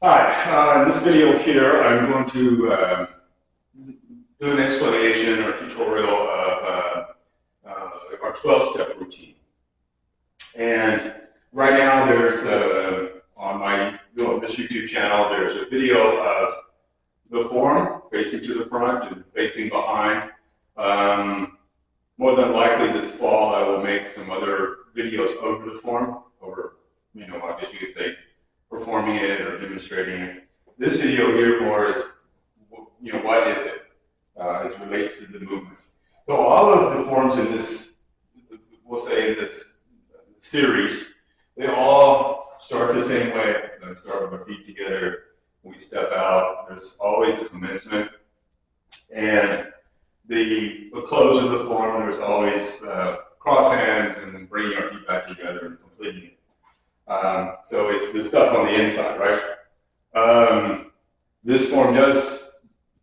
Hi, in this video here, I'm going to do an explanation or tutorial of our 12-step routine. And right now there's, on my this YouTube channel, there's a video of the form facing to the front and facing behind. More than likely this fall I will make some other videos over the form, or, I guess you could say performing it or demonstrating it. This video here more is, what is it as it relates to the movement. So all of the forms in this, we'll say in this series, they all start the same way. We're going to start with our feet together. We step out. There's always a commencement. And the close of the form, there's always cross hands and then bringing our feet back together and completing it. So it's the stuff on the inside, right? This form does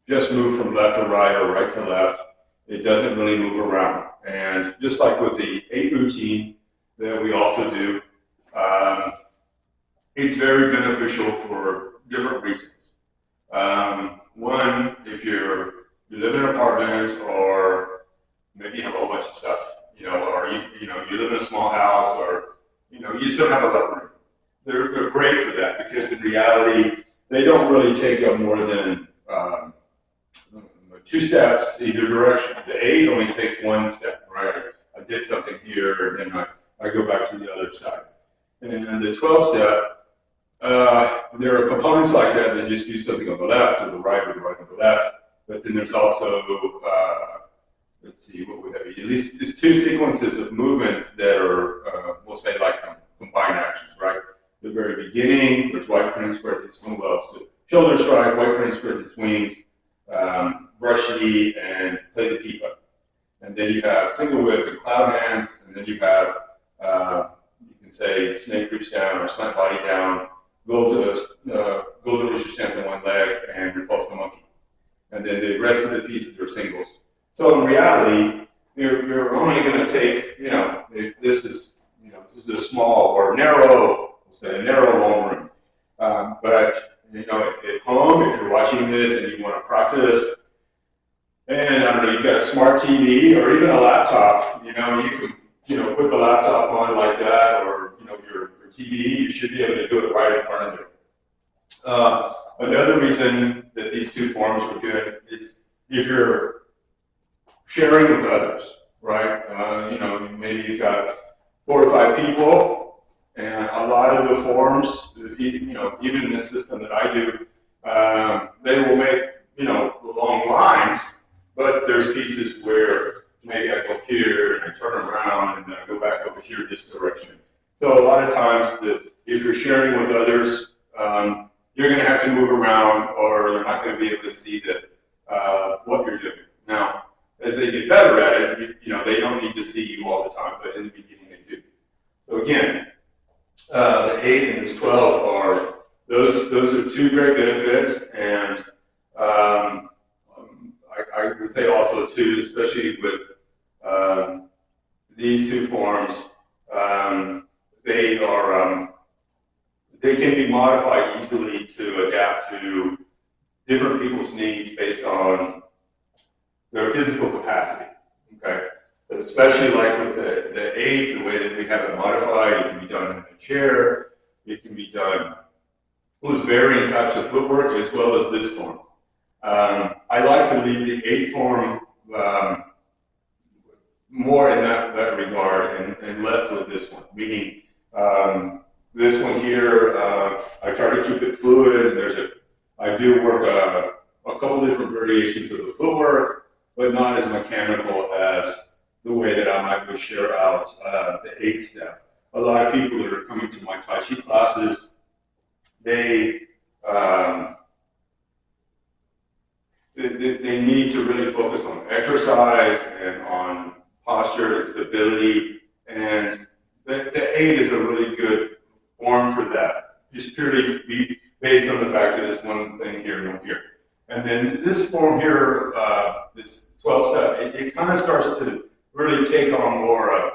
just move from left to right or right to left. It doesn't really move around. And just like with the 8 routine that we also do, it's very beneficial for different reasons. One, if you live in an apartment, or maybe you have a whole bunch of stuff, or you live in a small house, or you still have a lot of room. They're great for that because in reality, they don't really take up more than 2 steps either direction. The 8 only takes 1 step, right? I did something here, and then I go back to the other side. And the 12-step, there are components like that that just do something on the left or the right or the right or the left. But then there's also, let's see, what would that be? At least there's 2 sequences of movements that are, we'll say, like combined actions, right? The very beginning, there's white crane spreads its wing well. So shoulder strike, white crane spreads its wings, brush knee, and play the pipa. And then you have single whip and cloud hands, and then you have, you can say snake reach down or slant body down, golden rooster stance on one leg, and repulse the monkey. And then the rest of the pieces are singles. So in reality, you're only going to take, if this is, this is a small or narrow, we'll say a narrow long room. But, at home, if you're watching this and you want to practice, and I don't know, you've got a smart TV or even a laptop, you can, put the laptop on like that, or, your TV, you should be able to do it right in front of you. Another reason that these 2 forms are good is if you're sharing with others, right? Maybe you've got 4 or 5 people, and a lot of the forms, even in this system that I do, they will make, long lines, but there's pieces where maybe I go here and I turn around and then I go back over here this direction. So a lot of times that if you're sharing with others, you're going to have to move around, or you're not going to be able to see what you're doing. Now, as they get better at it, they don't need to see you all the time, but in the beginning they do. So again, the 8 and this 12 are those are 2 great benefits, and I would say also too, especially with these 2 forms, they can be modified easily to adapt to different people's needs based on their physical capacity. Okay, but especially like with the 8, the way that we have it modified, it can be done in a chair. It can be done with varying types of footwork as well as this form. I like to leave the 8 form more in that regard and less with this one, meaning this one here, I try to keep it fluid. I do work a couple different variations of the footwork, but not as mechanical as the way that I might share out the 8-step. A lot of people that are coming to my Tai Chi classes, they need to really focus on exercise and on posture and stability, and the 8 is a really good form for that. Just purely based on the fact that it's one thing here and one here. And then this form here, this 12-step, it kind of starts to really take on more a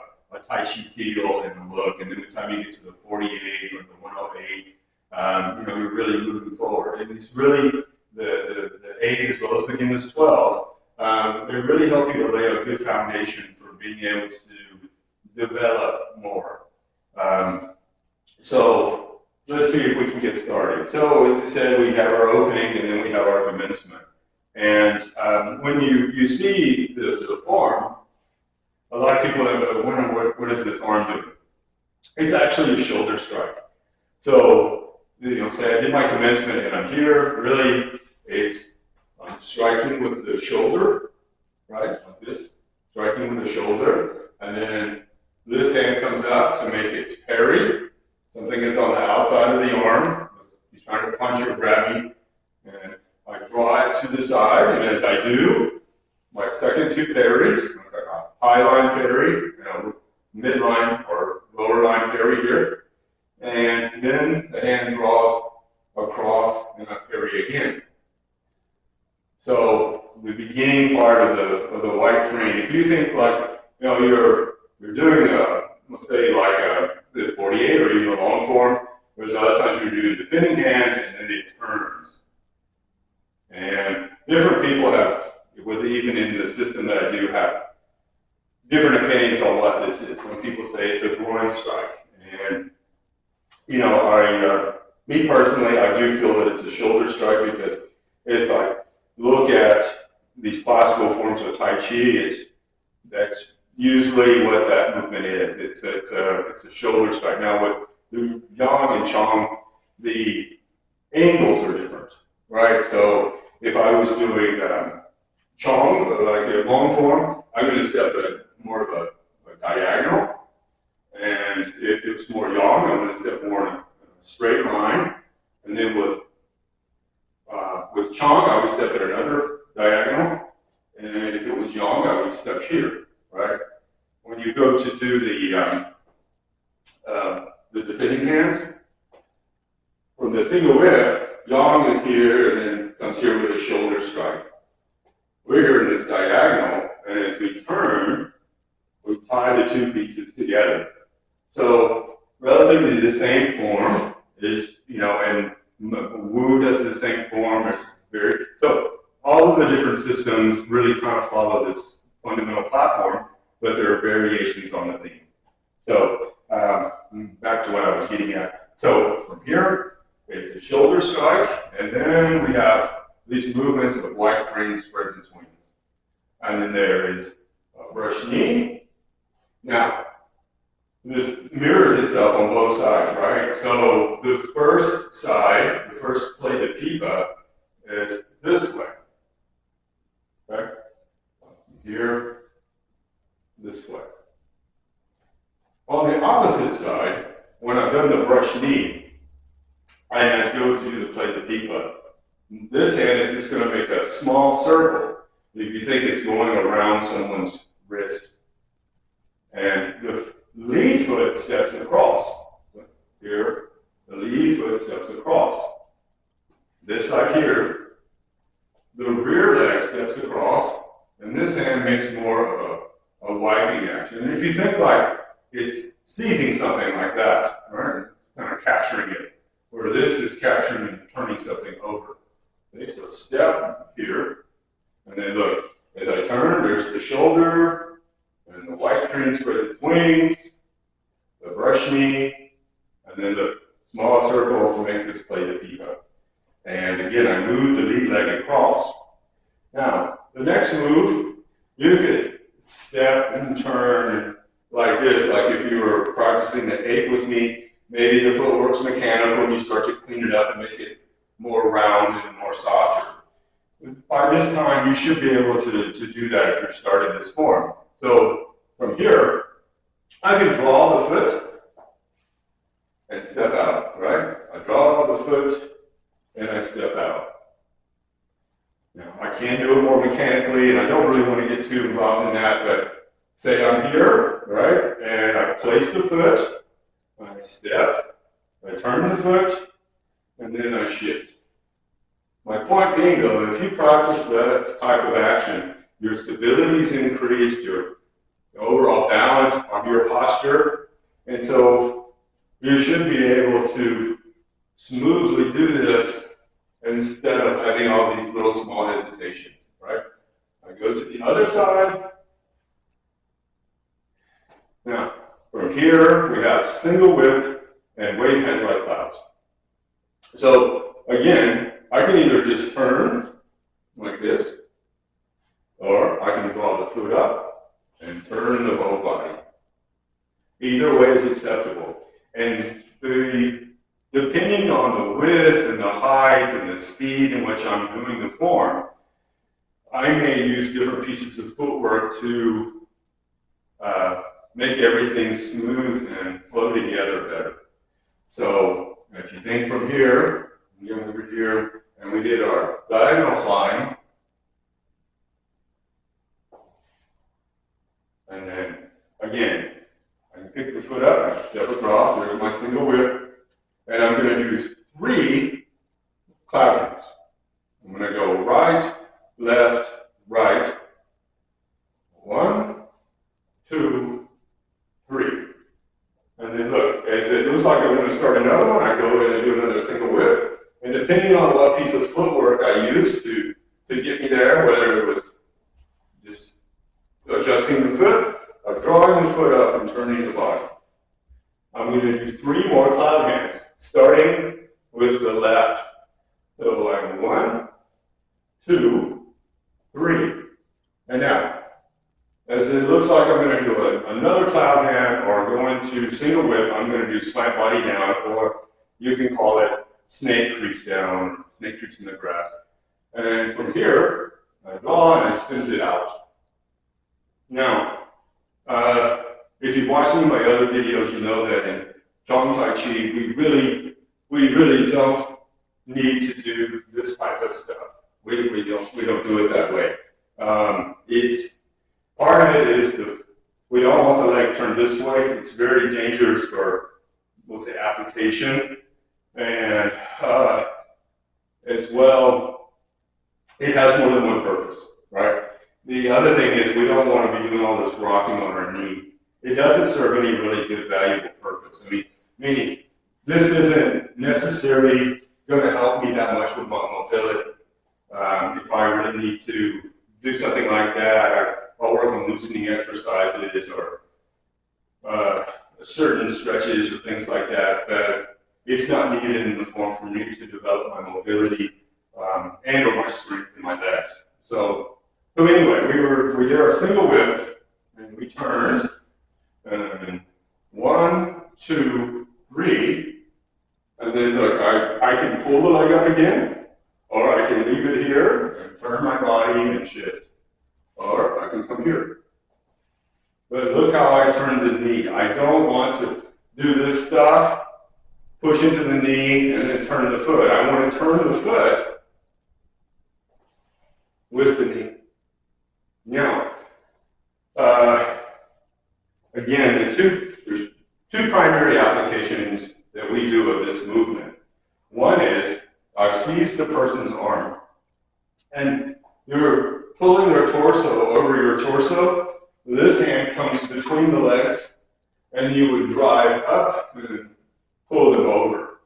Tai Chi feel and look. And then by the time you get to the 48 or the 108, you're really moving forward. And it's really the 8 as well as the Guinness 12. They really help you to lay a good foundation for being able to develop more. So let's see if we can get started. So as we said, we have our opening and then we have our commencement. And when you see the form, a lot of people wonder what is this arm doing? It's actually a shoulder strike. So, say I did my commencement and I'm here, really, I'm striking with the shoulder, right, like this, striking with the shoulder, and then this hand comes up to make it parry. Something is on the outside of the arm. He's trying to punch or grab me, and I draw it to the side, and as I do, my second 2 parries, a high line parry, and a midline or lower line parry here, and then the hand draws across and I parry again. So the beginning part of the white crane, if you think like, you're doing let's say like the 48 or even a long form, there's other times you're doing defending hands and then it turns. And different people have, even in the system that I do, have different opinions on what this is. Some people say it's a groin strike. And, me personally, I do feel that it's a shoulder strike because if I look at these classical forms of Tai Chi, that's usually what that movement is. It's a shoulder strike. Now with the Yang and Chang, the angles are different, right? So if I was doing Chang, like a long form, I'm going to step at more of a diagonal. And if it's more Yang, I'm going to step more in a straight line. And then with Chang, I would step at another diagonal. And if it was Yang, I would step here, right? When you go to do the defending hands, from the single whip, Yang is here and then comes here with a shoulder strike. We're here in this diagonal, and as we turn, we tie the 2 pieces together. So relatively the same form is, and Wu does the same form. So all of the different systems really kind of follow this fundamental platform, but there are variations on the theme. So back to what I was getting at. So from here, it's a shoulder strike, and then we have these movements of white crane spreads its wings. And then there is a brush knee. Now, this mirrors itself on both sides, right? So the first side, the first play, the pipa, is this way. Okay? Here, this way. On the opposite side, when I've done the brush knee, I go to play the pipa. This hand is just going to make a small circle. If you think it's going around someone's wrist. And the lead foot steps across. Here, the lead foot steps across. This side here, the rear leg steps across, and this hand makes more of a wiping action. And if you think like it's seizing something like that, right? Kind of capturing it, where this is capturing and turning something over. Okay, so step here, and then look, as I turn, there's the shoulder, and the white crane spreads its wings, the brush knee, and then the small circle to make this play the pipa. And again, I move the lead leg across. Now, the next move, you could step and turn like this, like if you were practicing the 8 with me, maybe the footwork's mechanical and you start to clean it up and make it more round and more softer. By this time, you should be able to do that if you're starting this form. So from here, I can draw the foot and step out, right? I draw the foot and I step out. Now, I can do it more mechanically, and I don't really want to get too involved in that, but say I'm here, right? And I place the foot, I step, I turn the foot, and then I shift. My point being, though, if you practice that type of action, your stability is increased, your overall balance of your posture, and so you should be able to smoothly do this instead of having all these little small hesitations, right? I go to the other side. Now, from here, we have single whip and wave hands like clouds. So, again, I can either just turn like this, or I can draw the foot up and turn the whole body. Either way is acceptable. And depending on the width and the height and the speed in which I'm doing the form, I may use different pieces of footwork to make everything smooth and flow together better. So if you think from here, going over here, and we did our diagonal climb, and then again, I can pick the foot up, I step across, there's my single whip, and I'm going to do 3 cloud hands. I'm going to go right, left, right. 1, 2, 3. And then look, as it looks like I'm going to start another one, I go in and do another single whip. And depending on what piece of footwork I used to get me there, whether it was just adjusting the foot, or drawing the foot up and turning the body. I'm going to do 3 more cloud hands, starting with the left. So I'm 1, 2, 3. And now, as it looks like I'm going to do another cloud hand or go into single whip, I'm going to do slant body down, or you can call it snake creeps down, snake creeps in the grass. And then from here, I draw and I send it out. Now, if you've watched some of my other videos, you know that in Chang Tai Chi, we really don't need to do this type of stuff. We don't do it that way. It's part of it is we don't want the leg turned this way. It's very dangerous for, we'll say, application, and as well, it has more than one purpose, right? The other thing is we don't want to be doing all this rocking on our knee. It doesn't serve any really good, valuable purpose. I mean, meaning this isn't necessarily going to help me that much with my mobility. If I really need to do something like that, I'll work on loosening exercises or certain stretches or things like that, but it's not needed in the form for me to develop my mobility and or my strength in my legs. So anyway, we did our single whip and we turned, and 1, 2, 3, and then look, I can pull the leg up again, or I can leave it here and turn my body and shift, or I can come here. But look how I turn the knee. I don't want to do this stuff, push into the knee, and then turn the foot. I want to turn the foot with the knee. Now, again, there's two primary applications that we do of this movement. One is I've seized the person's arm, and you're pulling their torso over your torso. This hand comes between the legs, and you would drive up and pull them over.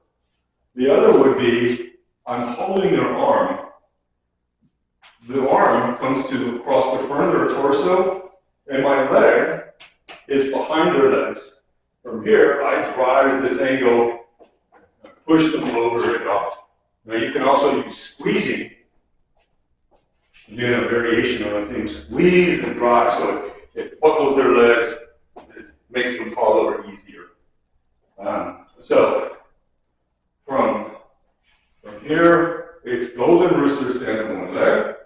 The other would be I'm holding their arm. The arm comes to across the front of their torso, and my leg is behind their legs. From here, I drive at this angle and push them over and off. Now you can also use squeezing. Again, a variation on the theme, squeeze and drive, so it buckles their legs, it makes them fall over easier. So from here, it's golden rooster stands on one leg,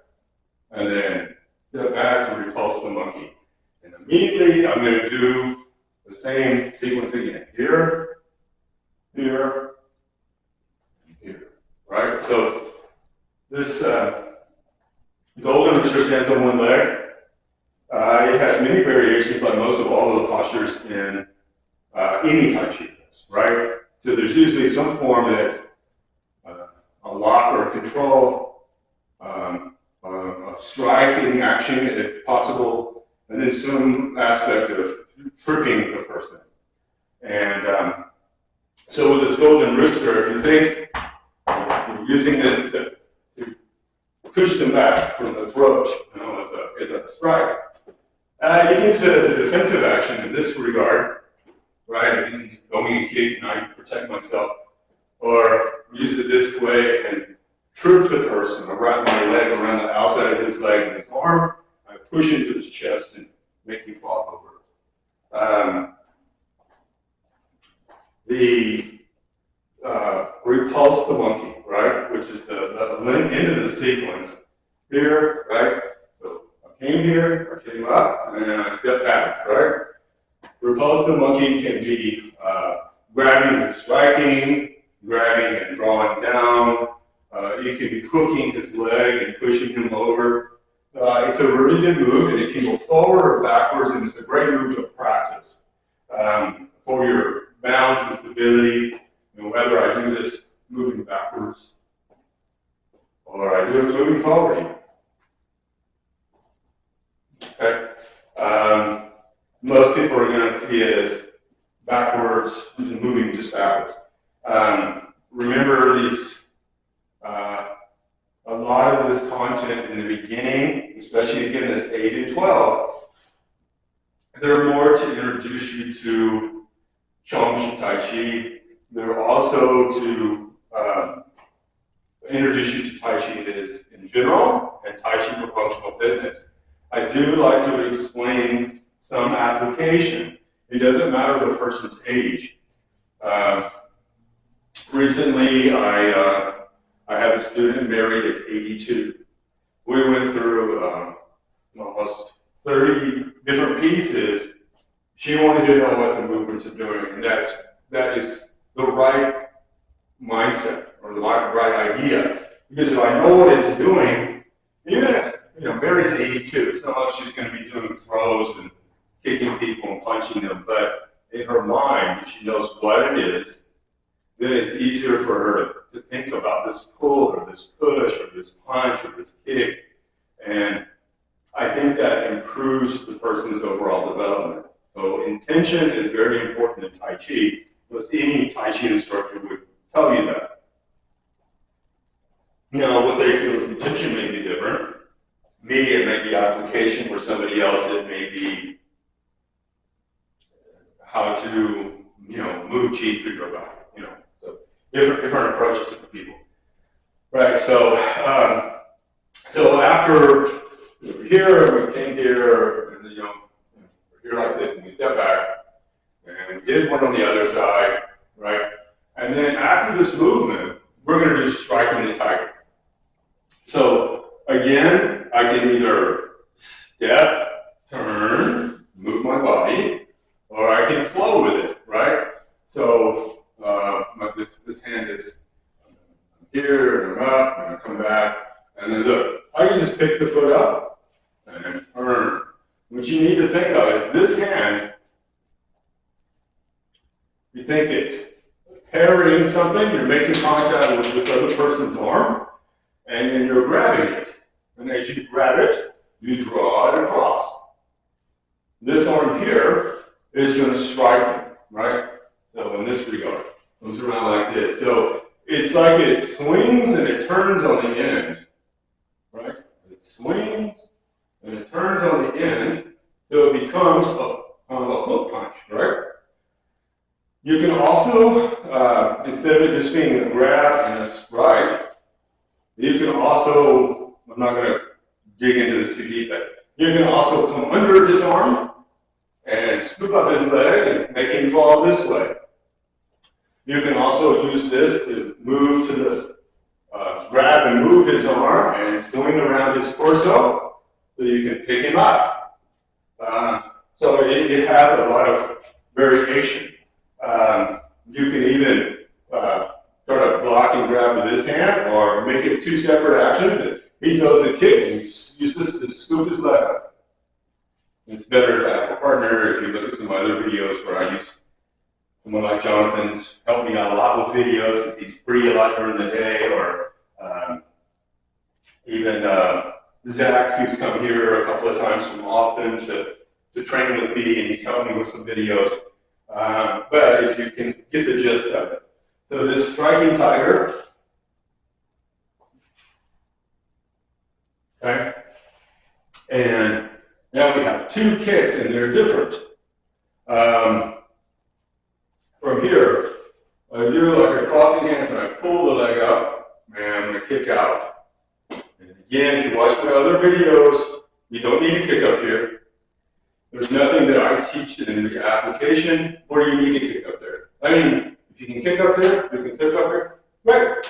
and then step back to repulse the monkey. And immediately I'm going to do the same sequence again. Here, here, and here. Right? So this golden rooster stands on one leg. It has many variations, like most of all of the postures in any Tai Chi does, right? So there's usually some form that's a lock or a control, a striking action if possible, and then some aspect of tripping the person. And so with this this golden wrister, if you think you're using this to push them back from the throat, you know, as a strike, you can use it as a defensive action in this regard, right? If he's throwing a kick and I protect myself, or use it this way and troop the person, or wrap my leg around the outside of his leg and his arm, I push into his chest and make him fall over. Repulse the monkey, right, which is the end of the sequence here, right? So I came here, I came up, and then I stepped back, right? Repulse the monkey can be grabbing and striking, grabbing and drawing down. It can be hooking his leg and pushing him over. It's a really good move, and it can go forward or backwards, and it's a great move to practice for your balance and stability. You know, whether I do this moving backwards or I do it moving forward. Okay. Most people are going to see it as backwards, moving just backwards. Remember these, a lot of this content in the beginning, especially again this 8 and 12, they're more to introduce you to Chang Tai Chi. They're also to introduce you to Tai Chi in general and Tai Chi for functional fitness. I do like to explain some application. It doesn't matter the person's age. Recently, I have a student, Mary, that's 82. We went through almost 30 different pieces. She wanted to know what the movements are doing, and that is the right mindset or the right idea. Because if I know what it's doing, even if Mary's 82, it's not like she's going to be doing throws and kicking people and punching them, but in her mind, if she knows what it is, then it's easier for her to think about this pull or this push or this punch or this kick. And I think that improves the person's overall development. So intention is very important in Tai Chi, because any Tai Chi instructor would tell you that. Now, what they feel is intention may be different. Me, it may be application. For somebody else, it may be how to, move chi through your body. So different approaches to people. Right. So, after here, we came here, and we're here like this, and we step back, and we did one on the other side, right? And then after this movement, we're going to do striking the tiger. So again, I can either step, turn, move my body, or I can flow with it, right? So this hand is here, and I'm up, and I come back, and then look, I can just pick the foot up and then turn. What you need to think of is this hand, you think it's parrying something, you're making contact with this other person's arm, and then you're grabbing it. And as you grab it, you draw it across. This arm here is going to strike them, right? So in this regard, it comes around like this. So it's like it swings and it turns on the end, right? It swings and it turns on the end, so it becomes a hook punch, right? You can also, instead of it just being a grab and a strike, you can also, I'm not going to dig into this too deep, but you can also come under his arm and scoop up his leg and make him fall this way. You can also use this to move to the, grab and move his arm and swing around his torso so you can pick him up. So it has a lot of variation. You can even try to block and grab with this hand, or make it two separate actions. He throws a kick, and you use this to scoop his leg up. It's better to have a partner. If you look at some other videos where I use someone like Jonathan's helped me out a lot with videos because he's free a lot during the day, or even Zach, who's come here a couple of times from Austin to train with me, and he's helped me with some videos. But if you can get the gist of it. So other videos, you don't need to kick up here. There's nothing that I teach in the application where you need to kick up there. I mean, if you can kick up there, you can kick up there, right?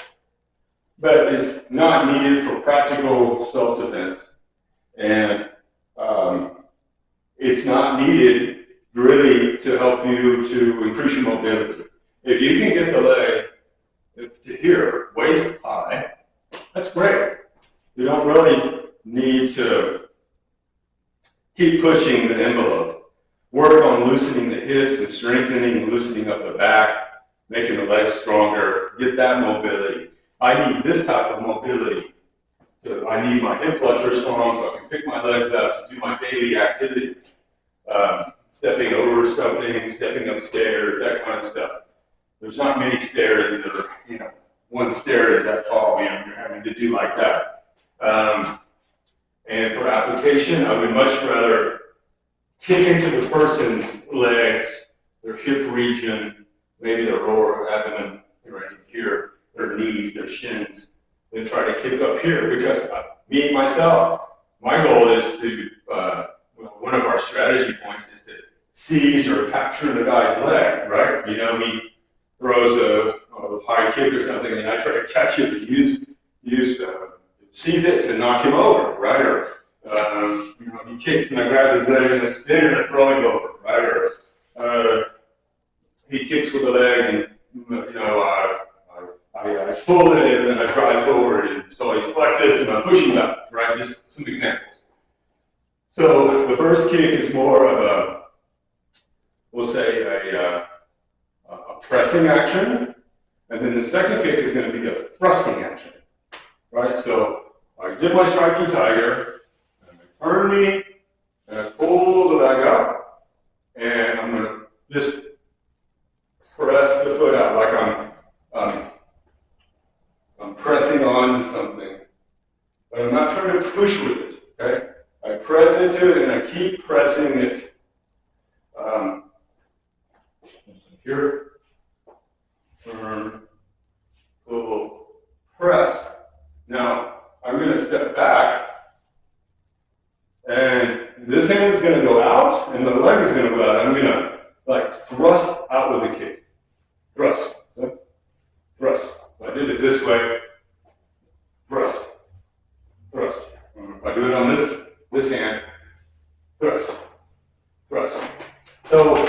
But it's not needed for practical self-defense. And it's not needed really to help you to increase your mobility. If you can get the leg to here, waist high, that's great. You don't really need to keep pushing the envelope. Work on loosening the hips and strengthening and loosening up the back, making the legs stronger, get that mobility. I need this type of mobility. I need my hip flexor strong so I can pick my legs up to do my daily activities. Stepping over something, stepping upstairs, that kind of stuff. There's not many stairs that are, one stair is that tall, you're having to do like that. And for application, I would much rather kick into the person's legs, their hip region, maybe their lower abdomen right here, their knees, their shins, than try to kick up here. Because me, myself, my goal is to, one of our strategy points is to seize or capture the guy's leg, right? He throws a high kick or something, and I try to catch it and seize it to knock him over, right? Or he kicks and I grab his leg and I spin and I throw him over, right? Or he kicks with the leg and I pull it and then I drive forward, and so he's like this and I'm pushing back, right? Just some examples. So the first kick is more of a, we'll say a pressing action, and then the second kick is going to be a thrusting action, right? So I did my striking tiger, and I turn me, and I pull the leg up, and I'm going to just press the foot out like I'm pressing on to something, but I'm not trying to push with it, okay? I press into it and I keep pressing it. Here, turn, pull, press. Now, I'm going to step back, and this hand's going to go out, and the leg is going to go out. I'm going to thrust out with a kick. Thrust. Thrust. If I did it this way, thrust. Thrust. If I do it on this hand, thrust. Thrust. So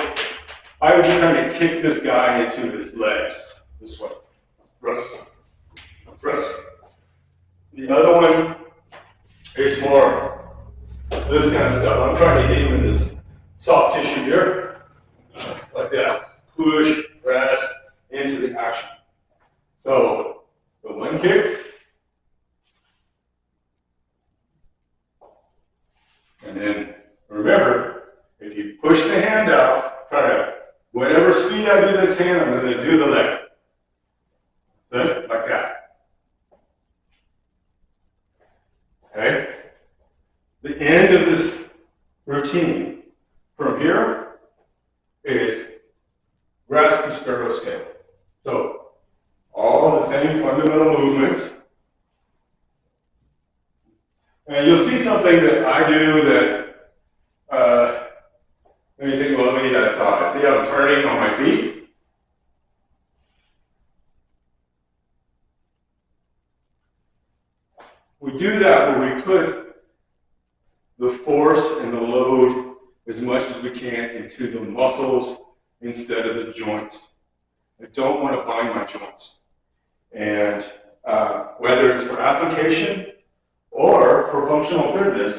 I would be trying to kick this guy into his legs. This way. Thrust. Thrust. The other one is more this kind of stuff. I'm trying to hit him in this soft tissue here. Like that. Push, press into the action. So the one kick, and then remember, if you push the hand out, try to, whatever speed I do this hand, I'm going to do the leg. Okay? Like that. Okay? The end of this routine from here is grasp the sparrow scale. So all the same fundamental movements. And you'll see something that I do that, let me think, well, let me get that side. See how I'm turning on my feet? We do that where we put the force and the load as much as we can into the muscles instead of the joints. I don't want to bind my joints. And whether it's for application or for functional fitness,